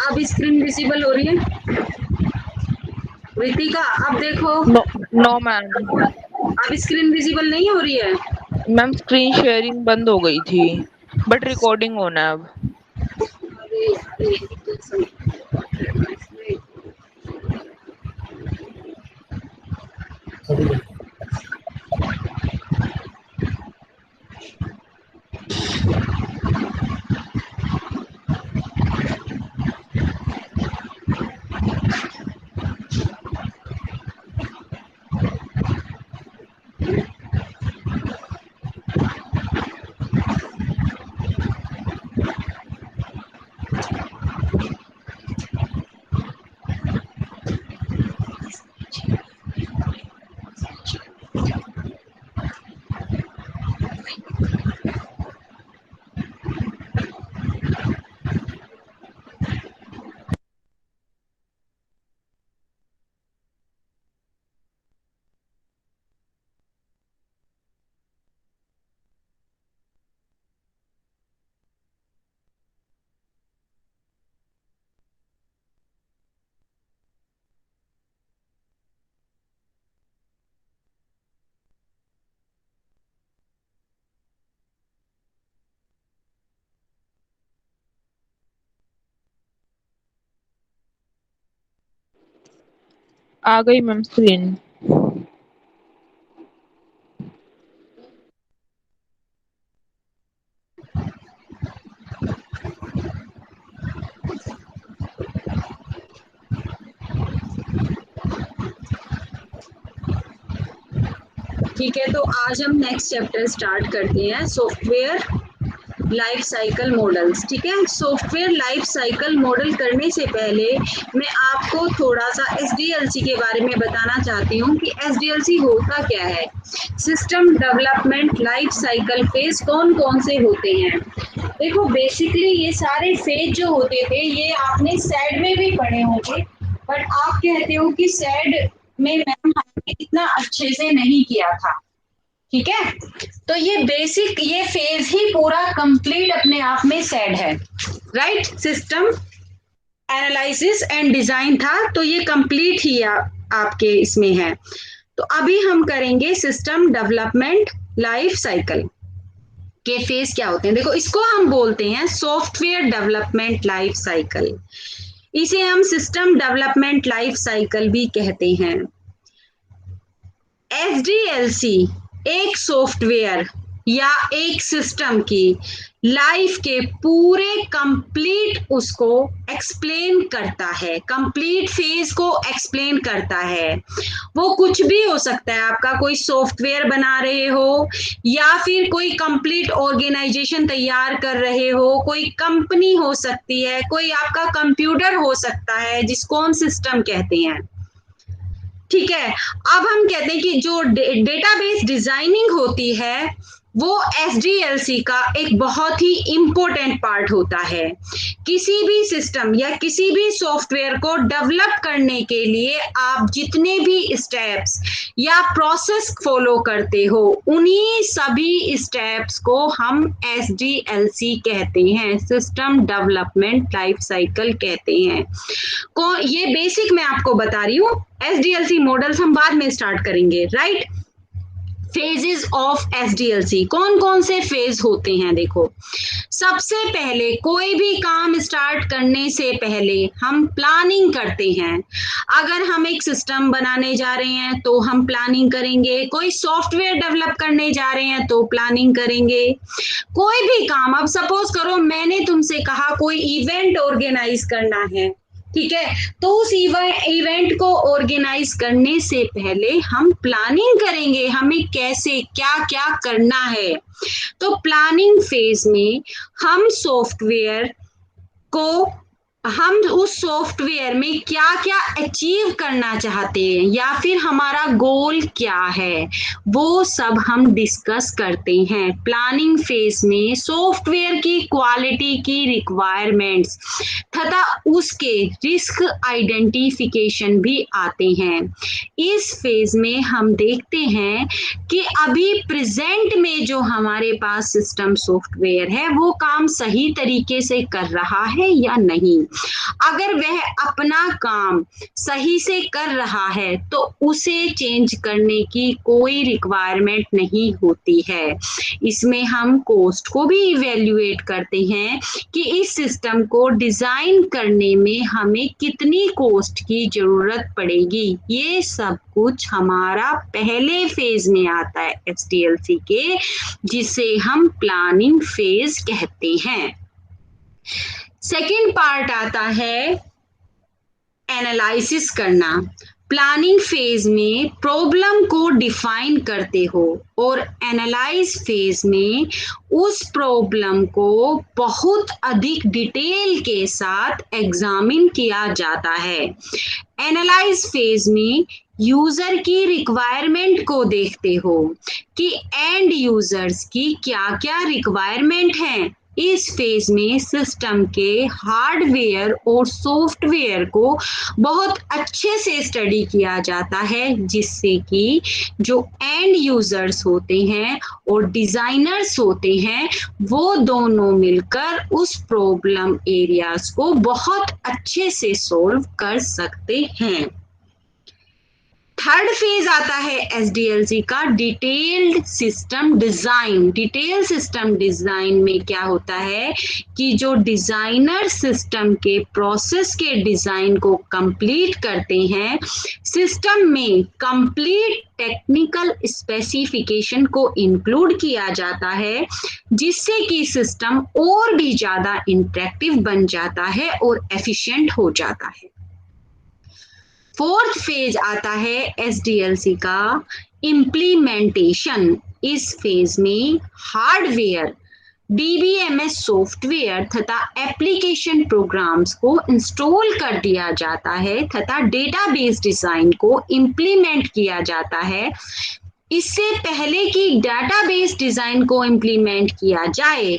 अब screen visible हो रही है? रितिका अब देखो। No no ma'am. अब स्क्रीन विजिबल नहीं हो रही है? मैम स्क्रीन शेयरिंग बंद हो गई थी बट रिकॉर्डिंग होना है अब। अरे अरे, एक सेकंड। आ गई मैम स्क्रीन। ठीक है, तो आज हम नेक्स्ट चैप्टर स्टार्ट करते हैं, सॉफ्टवेयर लाइफ साइकिल मॉडल्स। ठीक है, सॉफ्टवेयर लाइफ साइकिल मॉडल करने से पहले मैं आपको थोड़ा सा एसडीएलसी के बारे में बताना चाहती हूँ कि एसडीएलसी होता क्या है। System development life cycle phase कौन कौन से होते हैं? देखो, बेसिकली ये सारे फेज जो होते थे ये आपने सैड में भी पढ़े होंगे, बट आप कहते हो कि सैड में मैम हमने इतना अच्छे से नहीं किया था। ठीक है, तो ये बेसिक ये फेज ही पूरा कंप्लीट अपने आप में सैड है, right. System analysis and design था, तो ये कंप्लीट ही आपके इसमें है। तो अभी हम करेंगे सिस्टम डेवलपमेंट लाइफ साइकिल के फेज क्या होते हैं। देखो, इसको हम बोलते हैं सॉफ्टवेयर डेवलपमेंट लाइफ साइकिल। इसे हम सिस्टम डेवलपमेंट लाइफ साइकिल भी कहते हैं। एसडीएलसी एक सॉफ्टवेयर या एक सिस्टम की लाइफ के पूरे कंप्लीट उसको एक्सप्लेन करता है, कंप्लीट फेज को एक्सप्लेन करता है। वो कुछ भी हो सकता है, आपका कोई सॉफ्टवेयर बना रहे हो या फिर कोई कंप्लीट ऑर्गेनाइजेशन तैयार कर रहे हो, कोई कंपनी हो सकती है, कोई आपका कंप्यूटर हो सकता है जिसको हम सिस्टम कहते हैं। ठीक है, अब हम कहते हैं कि जो डेटाबेस डिजाइनिंग होती है वो एसडीएलसी का एक बहुत ही इंपॉर्टेंट पार्ट होता है। किसी भी सिस्टम या किसी भी सॉफ्टवेयर को डेवलप करने के लिए आप जितने भी स्टेप्स या प्रोसेस फॉलो करते हो उन्हीं सभी स्टेप्स को हम एसडीएलसी कहते हैं, सिस्टम डेवलपमेंट लाइफ साइकिल कहते हैं। ये बेसिक मैं आपको बता रही हूँ, एसडीएलसी मॉडल्स हम बाद में स्टार्ट करेंगे, राइट। फेजेस ऑफ एसडीएलसी, कौन कौन से फेज होते हैं? देखो, सबसे पहले कोई भी काम स्टार्ट करने से पहले हम प्लानिंग करते हैं। अगर हम एक सिस्टम बनाने जा रहे हैं तो हम प्लानिंग करेंगे, कोई सॉफ्टवेयर डेवलप करने जा रहे हैं तो प्लानिंग करेंगे। कोई भी काम, अब सपोज करो मैंने तुमसे कहा कोई इवेंट ऑर्गेनाइज करना है, ठीक है, तो उस इवेंट को ऑर्गेनाइज करने से पहले हम प्लानिंग करेंगे, हमें कैसे क्या क्या करना है। तो प्लानिंग फेज में हम सॉफ्टवेयर को, हम उस सॉफ्टवेयर में क्या क्या अचीव करना चाहते हैं या फिर हमारा गोल क्या है वो सब हम डिस्कस करते हैं। प्लानिंग फेज में सॉफ्टवेयर की क्वालिटी की रिक्वायरमेंट्स तथा उसके रिस्क आइडेंटिफिकेशन भी आते हैं। इस फेज में हम देखते हैं कि अभी प्रेजेंट में जो हमारे पास सिस्टम सॉफ्टवेयर है वो काम सही तरीके से कर रहा है या नहीं। अगर वह अपना काम सही से कर रहा है तो उसे चेंज करने की कोई रिक्वायरमेंट नहीं होती है। इसमें हम कॉस्ट को भी इवेल्युएट करते हैं कि इस सिस्टम को डिजाइन करने में हमें कितनी कॉस्ट की जरूरत पड़ेगी। ये सब कुछ हमारा पहले फेज में आता है एसडीएलसी के, जिसे हम प्लानिंग फेज कहते हैं। सेकेंड पार्ट आता है एनालिसिस करना। प्लानिंग फेज में प्रॉब्लम को डिफाइन करते हो और एनालाइज फेज में उस प्रॉब्लम को बहुत अधिक डिटेल के साथ एग्जामिन किया जाता है। एनालाइज फेज में यूजर की रिक्वायरमेंट को देखते हो कि एंड यूजर्स की क्या क्या रिक्वायरमेंट है। इस फेज में सिस्टम के हार्डवेयर और सॉफ्टवेयर को बहुत अच्छे से स्टडी किया जाता है, जिससे कि जो एंड यूजर्स होते हैं और डिजाइनर्स होते हैं वो दोनों मिलकर उस प्रॉब्लम एरियाज को बहुत अच्छे से सॉल्व कर सकते हैं। थर्ड फेज आता है एसडीएलसी का detailed system design. Detail system design में क्या होता है कि जो डिजाइनर सिस्टम के प्रोसेस के डिजाइन को कंप्लीट करते हैं, सिस्टम में कंप्लीट टेक्निकल स्पेसिफिकेशन को इंक्लूड किया जाता है, जिससे कि सिस्टम और भी ज्यादा इंटरेक्टिव बन जाता है और एफिशिएंट हो जाता है। फोर्थ फेज आता है एसडीएलसी का इम्प्लीमेंटेशन। इस फेज में हार्डवेयर, डीबीएमएस सॉफ्टवेयर तथा एप्लीकेशन प्रोग्राम्स को इंस्टॉल कर दिया जाता है तथा डेटाबेस डिजाइन को इम्प्लीमेंट किया जाता है। इससे पहले कि डेटाबेस डिजाइन को इम्प्लीमेंट किया जाए,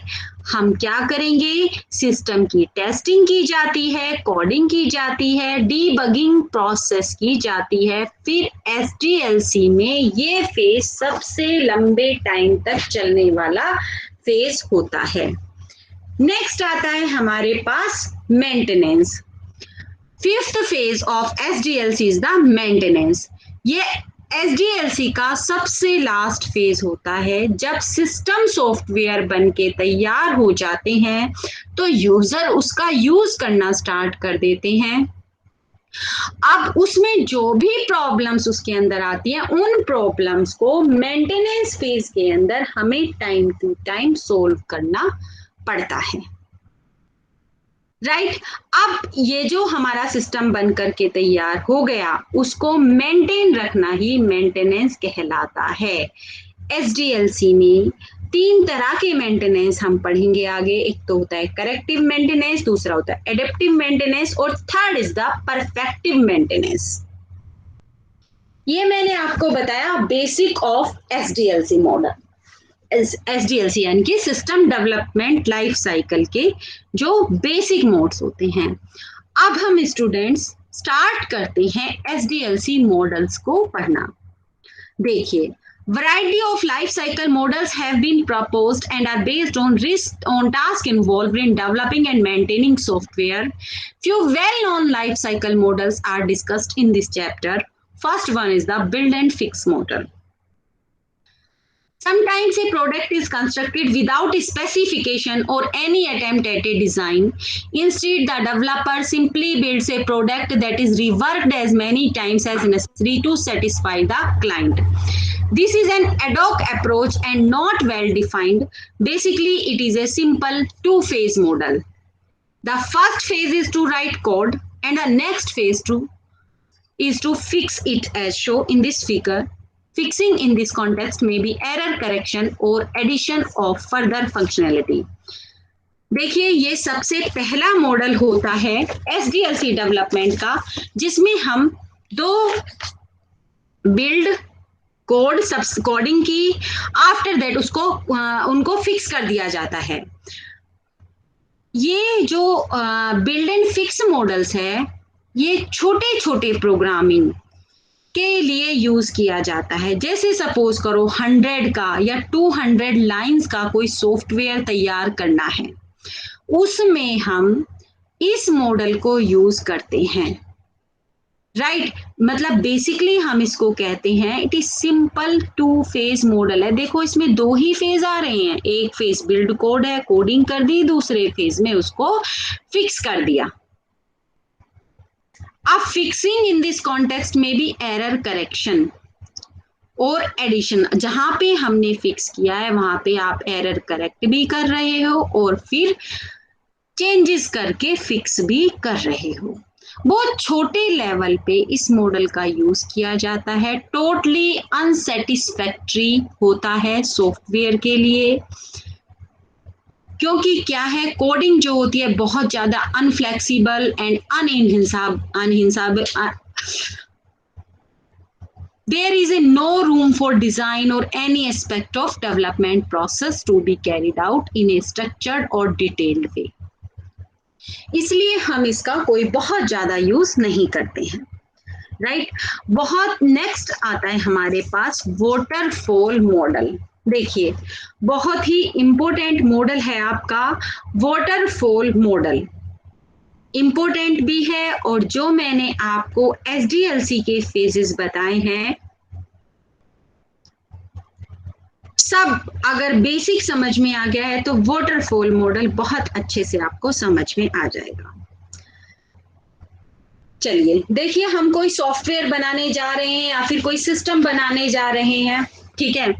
हम क्या करेंगे, सिस्टम की टेस्टिंग की जाती है, कोडिंग की जाती है, डीबगिंग प्रोसेस की जाती है। फिर एसडीएलसी में ये फेज सबसे लंबे टाइम तक चलने वाला फेज होता है। नेक्स्ट आता है हमारे पास maintenance. Fifth phase of SDLC is the maintenance. ये एसडीएलसी का सबसे लास्ट फेज होता है। जब सिस्टम सॉफ्टवेयर बन के तैयार हो जाते हैं तो यूजर उसका यूज करना स्टार्ट कर देते हैं। अब उसमें जो भी प्रॉब्लम्स उसके अंदर आती हैं, उन प्रॉब्लम्स को मेंटेनेंस फेज के अंदर हमें टाइम टू टाइम सोल्व करना पड़ता है। राइट अब ये जो हमारा सिस्टम बन करके तैयार हो गया, उसको मेंटेन रखना ही मेंटेनेंस कहलाता है। एसडीएलसी में तीन तरह के मेंटेनेंस हम पढ़ेंगे आगे। एक तो होता है करेक्टिव मेंटेनेंस, दूसरा होता है एडेप्टिव मेंटेनेंस और third is the perfective maintenance. ये मैंने आपको बताया basic of SDLC model. SDLC यानी कि सिस्टम डेवलपमेंट लाइफ साइकिल के जो बेसिक मोड्स होते हैं। अब हम स्टूडेंट्स स्टार्ट करते हैं एसडीएलसी मॉडल्स को पढ़ना। देखिए, variety of life cycle models have been proposed and are based on tasks involved in developing and maintaining software. Few well-known life cycle models are discussed in this chapter. First one is the build and fix model. Sometimes a product is constructed without a specification or any attempt at a design. Instead, the developer simply builds a product that is reworked as many times as necessary to satisfy the client. This is an ad hoc approach and not well defined. Basically, it is a simple two-phase model. The first phase is to write code and the next phase is to fix it as shown in this figure. Fixing in this context may be error correction or addition of further functionality. देखिए, ये सबसे पहला model होता है SDLC development का, जिसमें हम दो बिल्ड कोड सब कोडिंग की, आफ्टर दैट उसको उनको फिक्स कर दिया जाता है। ये जो बिल्ड एंड फिक्स मॉडल्स है, ये छोटे छोटे प्रोग्रामिंग के लिए यूज किया जाता है। जैसे सपोज करो 100 का या 200 लाइंस का कोई सॉफ्टवेयर तैयार करना है, उसमें हम इस मॉडल को यूज करते हैं, राइट मतलब बेसिकली हम इसको कहते हैं it is simple two phase model है। देखो इसमें दो ही फेज आ रहे हैं, एक फेज बिल्ड कोड है, कोडिंग कर दी, दूसरे फेज में उसको फिक्स कर दिया। अब फिक्सिंग इन दिस कॉन्टेक्स्ट में भी एरर करेक्शन और एडिशन, जहां पे हमने फिक्स किया है वहां पे आप एरर करेक्ट भी कर रहे हो और फिर चेंजेस करके फिक्स भी कर रहे हो। बहुत छोटे लेवल पे इस मॉडल का यूज किया जाता है, टोटली अनसेटिस्फैक्ट्री होता है सॉफ्टवेयर के लिए, क्योंकि क्या है कोडिंग जो होती है बहुत ज्यादा अनफ्लेक्सिबल and अनहिंसाबल, there is a no room for design or any aspect of development process to be carried out in a structured or detailed way। इसलिए हम इसका कोई बहुत ज्यादा यूज नहीं करते हैं, राइट। बहुत नेक्स्ट आता है हमारे पास वाटरफॉल मॉडल। देखिए बहुत ही इंपॉर्टेंट मॉडल है आपका वाटरफॉल मॉडल, इंपॉर्टेंट भी है और जो मैंने आपको एसडीएलसी के फेजेस बताए हैं सब अगर बेसिक समझ में आ गया है तो वाटरफॉल मॉडल बहुत अच्छे से आपको समझ में आ जाएगा। चलिए देखिए हम कोई सॉफ्टवेयर बनाने जा रहे हैं या फिर कोई सिस्टम बनाने जा रहे हैं, ठीक है,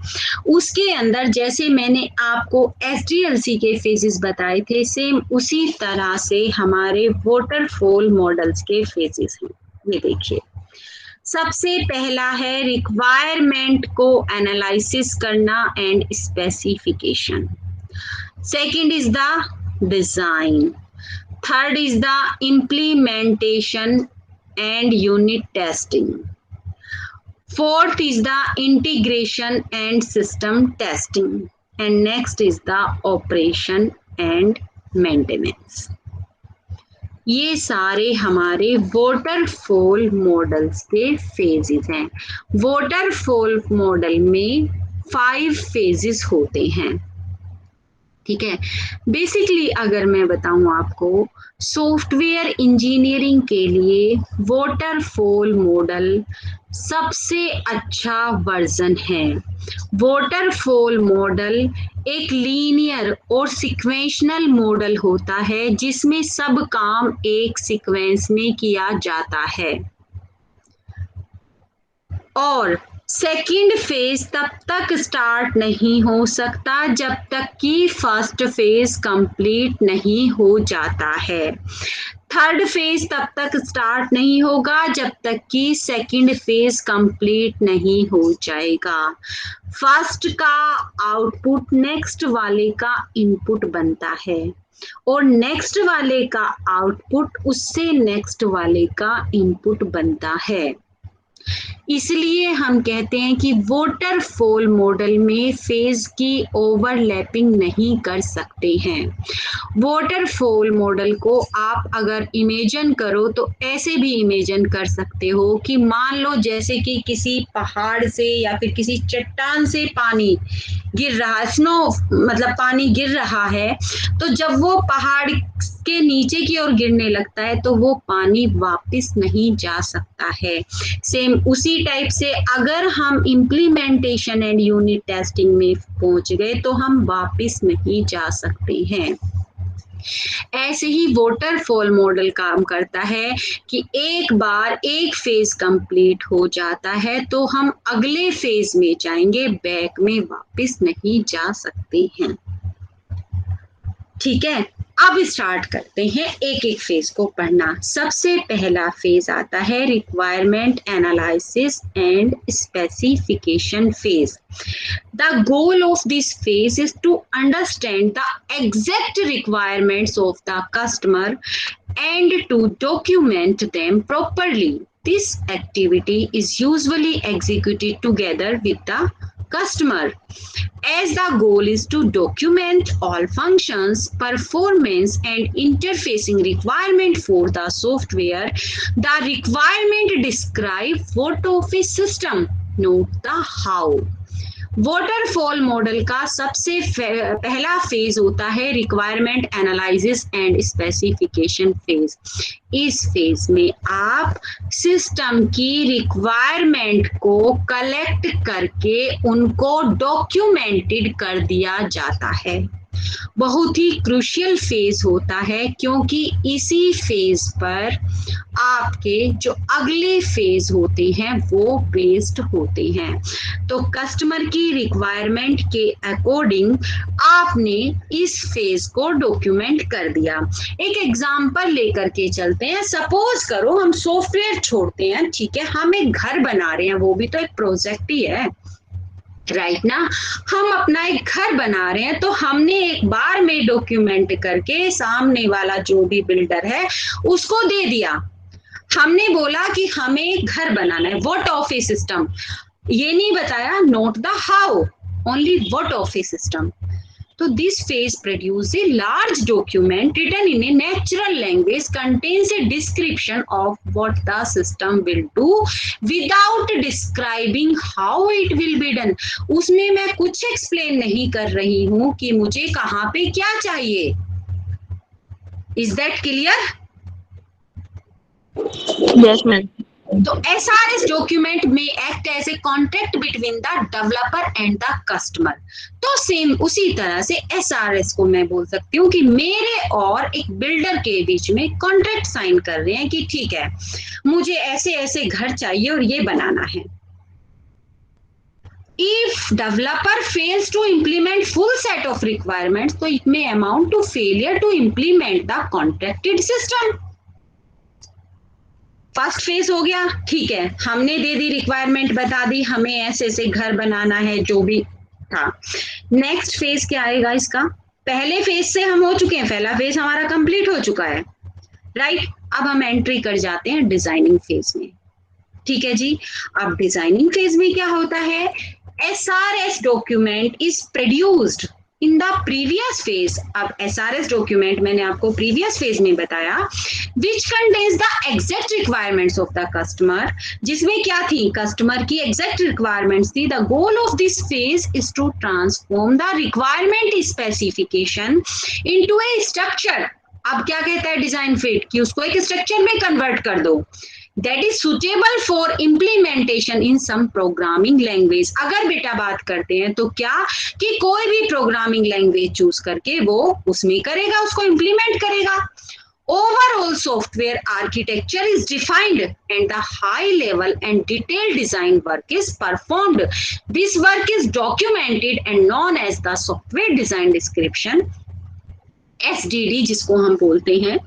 उसके अंदर जैसे मैंने आपको एसडीएलसी के फेजेस बताए थे सेम उसी तरह से हमारे वाटरफॉल मॉडल्स के फेजेस हैं। ये देखिए सबसे पहला है रिक्वायरमेंट को एनालिसिस करना and specification, second is the design, third is the implementation and unit testing, fourth is the integration and system testing, and next is the operation and maintenance। ये सारे हमारे वाटरफॉल मॉडल्स के phases हैं। Waterfall model में 5 phases होते हैं, ठीक है। बेसिकली अगर मैं बताऊं आपको सॉफ्टवेयर इंजीनियरिंग के लिए वाटरफॉल मॉडल सबसे अच्छा वर्जन है। वाटरफॉल मॉडल एक लीनियर और सिक्वेंशनल मॉडल होता है जिसमें सब काम एक सीक्वेंस में किया जाता है और सेकंड फेज तब तक स्टार्ट नहीं हो सकता जब तक कि फर्स्ट फेज कंप्लीट नहीं हो जाता है। थर्ड फेज तब तक स्टार्ट नहीं होगा जब तक कि सेकंड फेज कंप्लीट नहीं हो जाएगा। फर्स्ट का आउटपुट नेक्स्ट वाले का इनपुट बनता है और नेक्स्ट वाले का आउटपुट उससे नेक्स्ट वाले का इनपुट बनता है। इसलिए हम कहते हैं कि वाटरफॉल मॉडल में फेज की ओवरलैपिंग नहीं कर सकते हैं। वाटरफॉल मॉडल को आप अगर इमेजिन करो तो ऐसे भी इमेजिन कर सकते हो कि मान लो जैसे कि किसी पहाड़ से या फिर किसी चट्टान से पानी गिर रहा, स्नो मतलब पानी गिर रहा है, तो जब वो पहाड़ के नीचे की ओर गिरने लगता है तो वो पानी वापस नहीं जा सकता है। सेम उसी टाइप से अगर हम इम्प्लीमेंटेशन एंड यूनिट टेस्टिंग में पहुंच गए तो हम वापस नहीं जा सकते हैं। ऐसे ही वाटरफॉल मॉडल काम करता है कि एक बार एक फेज कंप्लीट हो जाता है तो हम अगले फेज में जाएंगे, बैक में वापस नहीं जा सकते हैं, ठीक है। अब स्टार्ट करते हैं एक एक फेज को पढ़ना। सबसे पहला फेज आता है requirement analysis and specification phase. The goal of this phase is to understand the exact requirements of the customer and to document them properly. This activity is usually executed together with the customer, as the goal is to document all functions, performance and interfacing requirement for the software. The requirement describe what of a system, not the how. Waterfall model का सबसे पहला phase होता है requirement analysis and specification phase. इस phase में आप system की requirement को कलेक्ट करके उनको डॉक्यूमेंटेड कर दिया जाता है। बहुत ही क्रूशियल फेज होता है क्योंकि इसी फेज पर आपके जो अगले फेज होते हैं वो बेस्ड होते हैं। तो कस्टमर की रिक्वायरमेंट के अकॉर्डिंग आपने इस फेज को डॉक्यूमेंट कर दिया। एक एग्जांपल लेकर के चलते हैं। सपोज करो हम सॉफ्टवेयर छोड़ते हैं, ठीक है, हम एक घर बना रहे हैं, वो भी तो एक प्रोजेक्ट ही है, राइट ना। हम अपना एक घर बना रहे हैं तो हमने एक बार में डॉक्यूमेंट करके सामने वाला जो भी बिल्डर है उसको दे दिया। हमने बोला कि हमें एक घर बनाना है, व्हाट ऑफ ए सिस्टम, ये नहीं बताया, not the how, only what of A system. So this phase produces a large document written in a natural language, contains a description of what the system will do without describing how it will be done. उसमें मैं कुछ explain नहीं कर रही हूँ कि मुझे कहाँ पे क्या चाहिए। Is that clear? Yes, ma'am. तो SRS डॉक्यूमेंट में act as a contract between the developer and the customer. तो सेम उसी तरह से SRS को मैं बोल सकती हूँ कि मेरे और एक बिल्डर के बीच में कॉन्ट्रैक्ट साइन कर रहे हैं कि ठीक है मुझे ऐसे ऐसे घर चाहिए और ये बनाना है। If developer fails to implement full set of requirements, तो it may amount to failure to implement the contracted system. First phase हो गया, ठीक है, हमने दे दी रिक्वायरमेंट, बता दी हमें ऐसे ऐसे घर बनाना है जो भी था। नेक्स्ट फेज क्या आएगा इसका? पहले फेज से हम हो चुके हैं, पहला फेज हमारा कंप्लीट हो चुका है, राइट। अब हम एंट्री कर जाते हैं डिजाइनिंग फेज में, ठीक है जी। अब डिजाइनिंग फेज में क्या होता है? SRS document is produced in the previous phase. अब SRS डॉक्यूमेंट मैंने आपको प्रीवियस फेज में बताया, which contains the exact requirements of the customer, जिसमें क्या थी? कस्टमर की एग्जैक्ट रिक्वायरमेंट्स थी। The goal of this phase is to transform the requirement specification into a structure. अब क्या कहता है डिजाइन फेज कि उसको एक स्ट्रक्चर में कन्वर्ट कर दो that is suitable for implementation in some programming language। अगर बेटा बात करते हैं तो क्या कि कोई भी प्रोग्रामिंग लैंग्वेज चूज करके वो उसमें करेगा, उसको इम्प्लीमेंट करेगा। Overall software architecture is defined and the high level and detailed design work is performed. This work is documented and known as the software design description, SDD जिसको हम बोलते हैं।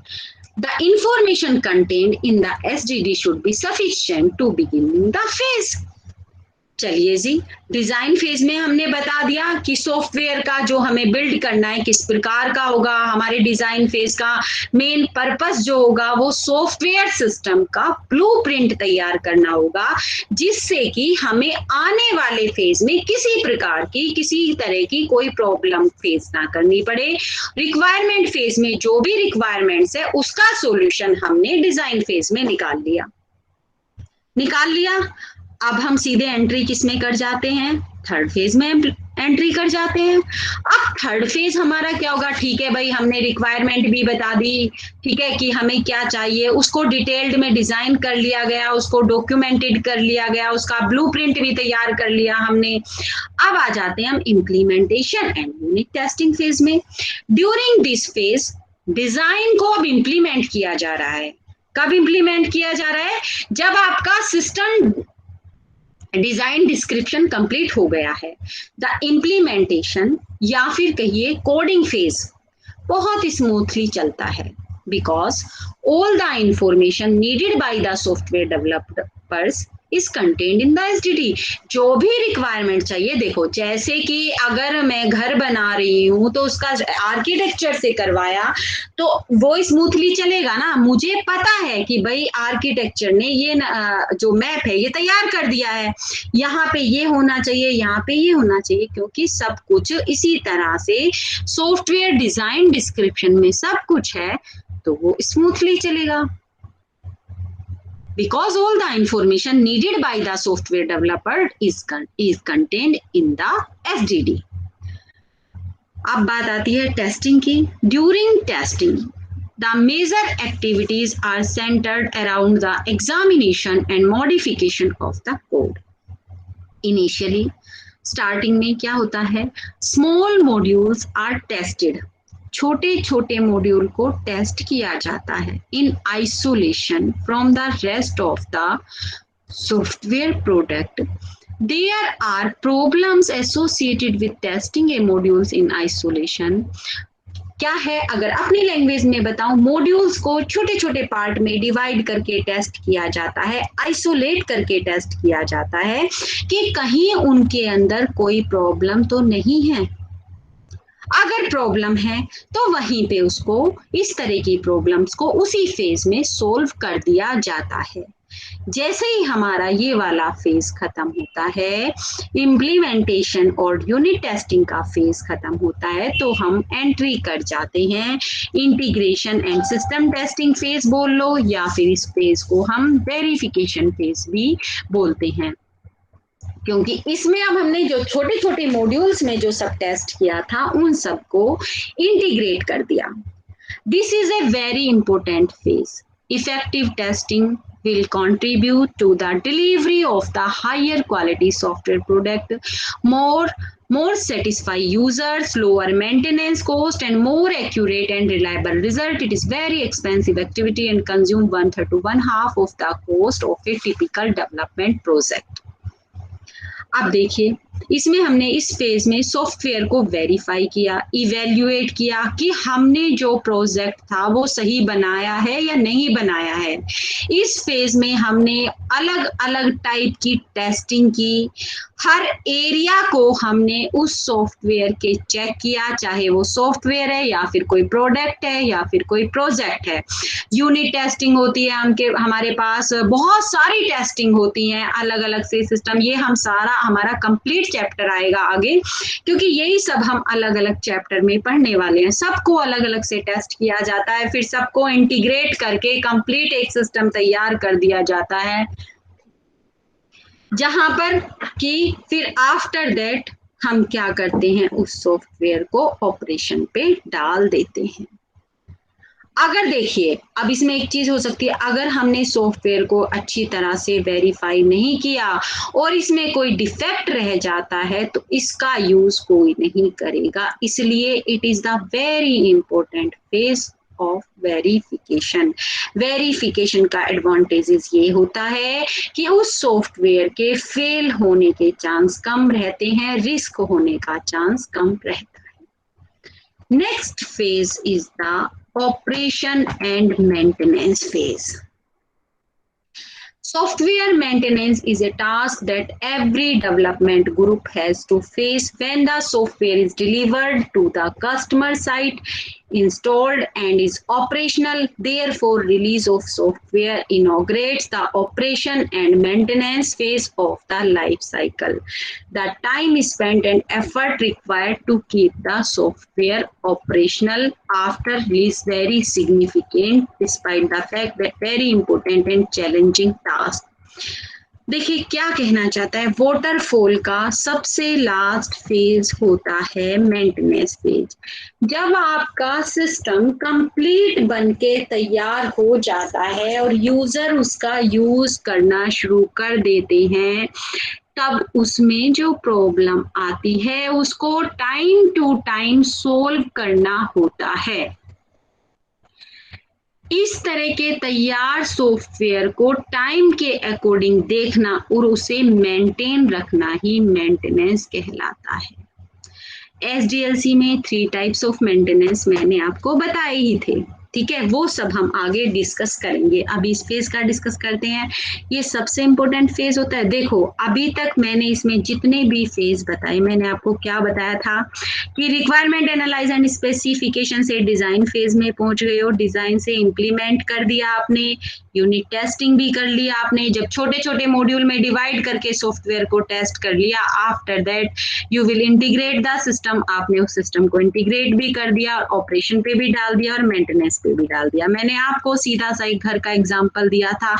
The information contained in the SDD should be sufficient to begin the phase। चलिए जी, design phase में हमने बता दिया कि सॉफ्टवेयर का जो हमें बिल्ड करना है किस प्रकार का होगा। हमारे डिजाइन फेज का मेन पर्पस जो होगा वो सॉफ्टवेयर सिस्टम का ब्लूप्रिंट तैयार करना होगा, जिससे कि हमें आने वाले फेज में किसी प्रकार की किसी तरह की कोई प्रॉब्लम फेस ना करनी पड़े। रिक्वायरमेंट फेज में जो भी रिक्वायरमेंट्स है उसका सॉल्यूशन हमने डिजाइन फेज में निकाल लिया। अब हम सीधे एंट्री किसमें कर जाते हैं? थर्ड फेज में एंट्री कर जाते हैं। अब थर्ड फेज हमारा क्या होगा? ठीक है भाई, हमने रिक्वायरमेंट भी बता दी, ठीक है, कि हमें क्या चाहिए, उसको डिटेल्ड में डिजाइन कर लिया गया, उसको डॉक्यूमेंटेड कर लिया गया, उसका ब्लूप्रिंट भी तैयार कर लिया हमने। अब आ जाते हैं हम implementation and unit testing phase में। ड्यूरिंग दिस फेज डिजाइन को अब इम्प्लीमेंट किया जा रहा है। कब इम्प्लीमेंट किया जा रहा है? जब आपका सिस्टम डिजाइन डिस्क्रिप्शन कंप्लीट हो गया है। द इम्प्लीमेंटेशन या फिर कहिए कोडिंग फेज बहुत स्मूथली चलता है, because all the information needed by the software developers is contained in the SDD। जो भी रिक्वायरमेंट चाहिए, देखो जैसे कि अगर मैं घर बना रही हूँ तो उसका आर्किटेक्चर से करवाया तो वो स्मूथली चलेगा ना। मुझे पता है कि भाई आर्किटेक्चर ने ये जो मैप है ये तैयार कर दिया है, यहाँ पे ये होना चाहिए, यहाँ पे ये होना चाहिए, क्योंकि सब कुछ इसी तरह से सॉफ्टवेयर डिजाइन डिस्क्रिप्शन में सब कुछ है, तो वो स्मूथली चलेगा। because all the information needed by the software developer is contained in the FDD. अब बात आती है टेस्टिंग की. During testing the major activities are centered around the examination and modification of the code. Initially, starting में क्या होता है, small modules are tested. छोटे छोटे मॉड्यूल को टेस्ट किया जाता है in isolation from the rest of the software product. There are problems associated with testing a modules in isolation. क्या है, अगर अपनी लैंग्वेज में बताऊं, मॉड्यूल्स को छोटे छोटे पार्ट में डिवाइड करके टेस्ट किया जाता है, आइसोलेट करके टेस्ट किया जाता है कि कहीं उनके अंदर कोई प्रॉब्लम तो नहीं है. अगर प्रॉब्लम है तो वहीं पे उसको, इस तरह की प्रॉब्लम्स को उसी फेज में सोल्व कर दिया जाता है. जैसे ही हमारा ये वाला फेज खत्म होता है, इम्प्लीमेंटेशन और यूनिट टेस्टिंग का फेज खत्म होता है, तो हम एंट्री कर जाते हैं integration and system testing phase बोल लो, या फिर इस फेज को हम वेरिफिकेशन फेज भी बोलते हैं. क्योंकि इसमें अब हमने जो छोटे छोटे मॉड्यूल्स में जो सब टेस्ट किया था उन सबको इंटीग्रेट कर दिया. This is a very important phase. Effective testing will contribute to the delivery of the higher quality software product, more satisfy users, lower maintenance cost, and more accurate and reliable result. It is very expensive activity and consume 1/3 to 1/2 of the cost of a typical development project. अब देखिए, इसमें हमने इस phase में software को verify किया, evaluate किया कि हमने जो प्रोजेक्ट था वो सही बनाया है या नहीं बनाया है. इस फेज में हमने अलग अलग टाइप की टेस्टिंग की. हर एरिया को हमने उस सॉफ्टवेयर के चेक किया, चाहे वो सॉफ्टवेयर है या फिर कोई प्रोडक्ट है या फिर कोई प्रोजेक्ट है. यूनिट टेस्टिंग होती है, हमारे पास बहुत सारी टेस्टिंग होती हैं अलग अलग से सिस्टम. ये हम सारा हमारा कंप्लीट चैप्टर आएगा आगे, क्योंकि यही सब हम अलग अलग चैप्टर में पढ़ने वाले हैं. सबको अलग अलग से टेस्ट किया जाता है, फिर सबको इंटीग्रेट करके कंप्लीट एक सिस्टम तैयार कर दिया जाता है, जहां पर कि फिर आफ्टर दैट हम क्या करते हैं, उस सॉफ्टवेयर को ऑपरेशन पे डाल देते हैं. अगर देखिए, अब इसमें एक चीज हो सकती है, अगर हमने सॉफ्टवेयर को अच्छी तरह से वेरीफाई नहीं किया और इसमें कोई डिफेक्ट रह जाता है तो इसका यूज कोई नहीं करेगा. इसलिए it is the very important phase of verification. Verification का एडवांटेजेस ये होता है कि उस सॉफ्टवेयर के फेल होने के चांस कम रहते हैं, रिस्क होने का चांस कम रहता है. Next phase is the operation and maintenance phase. Software maintenance is a task that every development group has to face when the software is delivered to the customer site, installed and is operational. Therefore, release of software inaugurates the operation and maintenance phase of the life cycle. The time spent and effort required to keep the software operational after release very significant, despite the fact that very important and challenging task. देखिए क्या कहना चाहता है, waterfall का सबसे last phase होता है maintenance phase. जब आपका सिस्टम कंप्लीट बनके तैयार हो जाता है और यूजर उसका यूज करना शुरू कर देते हैं, तब उसमें जो प्रॉब्लम आती है उसको टाइम टू टाइम सोल्व करना होता है. इस तरह के तैयार सॉफ्टवेयर को टाइम के अकॉर्डिंग देखना और उसे मेंटेन रखना ही मेंटेनेंस कहलाता है. एसडीएलसी में 3 टाइप्स ऑफ मेंटेनेंस मैंने आपको बताए ही थे, ठीक है, वो सब हम आगे डिस्कस करेंगे. अभी इस फेज का डिस्कस करते हैं. ये सबसे इम्पोर्टेंट फेज होता है. देखो, अभी तक मैंने इसमें जितने भी फेज बताए, मैंने आपको क्या बताया था कि रिक्वायरमेंट एनालाइज एंड स्पेसिफिकेशन से डिजाइन फेज में पहुंच गए हो, डिजाइन से इम्प्लीमेंट कर दिया आपने, यूनिट टेस्टिंग भी कर लिया आपने, जब छोटे छोटे मॉड्यूल में डिवाइड करके सॉफ्टवेयर को टेस्ट कर लिया, after that you will integrate the system. आपने उस सिस्टम को इंटीग्रेट भी कर दिया, ऑपरेशन पे भी डाल दिया और मेंटेनेंस पे भी डाल दिया। मैंने आपको सीधा सा एक घर का एग्जांपल दिया था,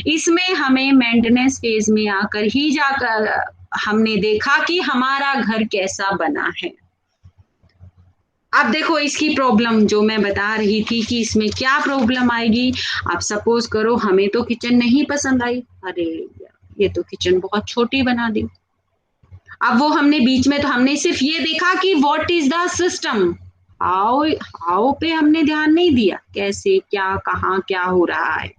इसमें हमें मेंटेनेंस फेज में आकर ही जाकर हमने देखा कि हमारा घर कैसा बना है। अब देखो इसकी प्रॉब्लम जो मैं बता रही थी कि इसमें क्या प्रॉब्लम आएगी। आप सपोज करो हमें तो किचन नहीं पसंद आई, अरे ये तो किचन बहुत छोटी बना दी। अब वो हमने बीच में तो हमने सिर्फ ये देखा कि what is the system, how how पे हमने ध्यान नहीं दिया, कैसे क्या कहाँ क्या हो रहा है।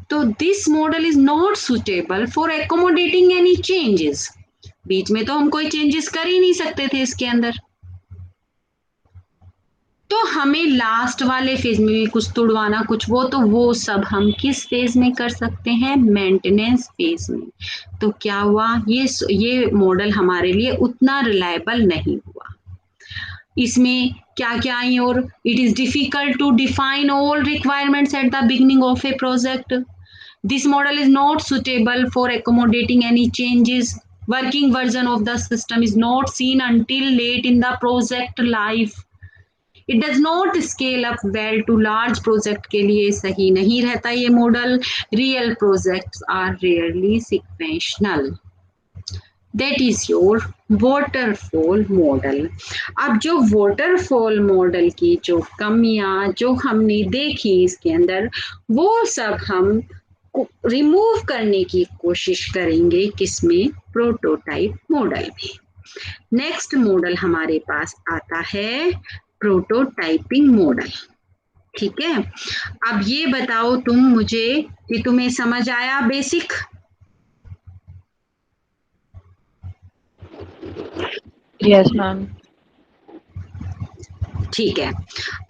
तो this model is not suitable for accommodating any changes. बीच में तो हम कोई चेंजेस कर ही नहीं सकते थे इसके अंदर, तो हमें लास्ट वाले फेज में भी कुछ तुड़वाना कुछ वो सब हम किस फेज में कर सकते हैं, मेंटेनेंस फेज में। तो क्या हुआ, ये मॉडल हमारे लिए उतना रिलायबल नहीं हुआ। इसमें क्या क्या आई, और it is difficult to define all requirements at the beginning of a project. This model is not suitable for accommodating any changes. Working version of the system is not seen until late in the project life. It does not scale up well to large project के लिए सही नहीं रहता ये model. Real projects are rarely sequential. That is your waterfall model. अब जो waterfall model की जो कमियां जो हमने देखी इसके अंदर, वो सब हम रिमूव करने की कोशिश करेंगे किसमें, प्रोटोटाइप मॉडल में। नेक्स्ट मॉडल हमारे पास आता है प्रोटोटाइपिंग मॉडल। ठीक है, अब ये बताओ तुम मुझे कि तुम्हें समझ आया बेसिक। Yes ma'am. ठीक है,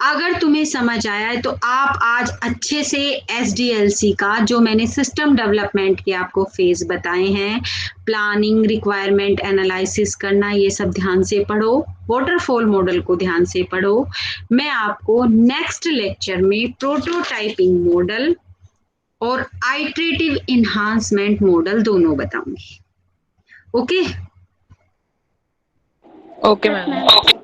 अगर तुम्हें समझ आया है तो आप आज अच्छे से SDLC का जो मैंने सिस्टम डेवलपमेंट के आपको फेज बताए हैं, प्लानिंग, रिक्वायरमेंट एनालिसिस करना, ये सब ध्यान से पढ़ो, वाटरफॉल मॉडल को ध्यान से पढ़ो। मैं आपको नेक्स्ट लेक्चर में प्रोटोटाइपिंग मॉडल और आइटरेटिव इन्हांसमेंट मॉडल दोनों बताऊंगी। Okay okay ma'am.